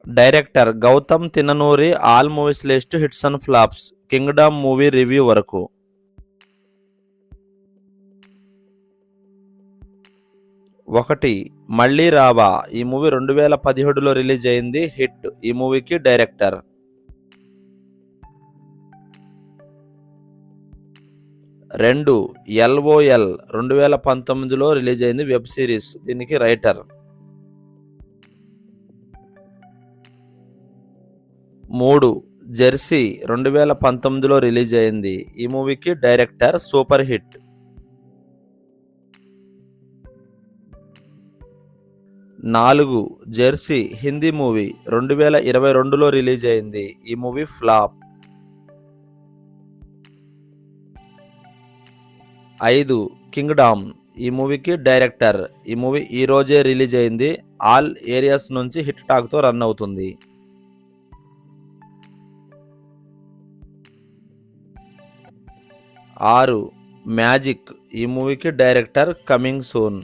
Director Gautam Tinnanuri. All movies list hits and flops. Kingdom movie review వరకు. 1. మళ్ళీ రావా. ఈ movie 2017లో release అయింది. హిట్. ఈ మూవీకి డైరెక్టర్. 2. LOL 2019లో రిలీజ్ అయింది. Web series. దీనికి రైటర్. 3. జెర్సీ 2019లో రిలీజ్ అయింది. ఈ మూవీకి director. Super hit. 4. Jersey Hindi movie 2022లో రిలీజ్ అయింది. ఈ మూవీ ఫ్లాప్. 5. కింగ్డమ్. ఈ మూవీకి డైరెక్టర్. ఈ మూవీ ఈ రోజే రిలీజ్ అయింది. ఆల్ ఏరియాస్ నుంచి హిట్ టాక్తో రన్ అవుతుంది. 6. మ్యాజిక్. ఈ మూవీకి డైరెక్టర్. Coming soon.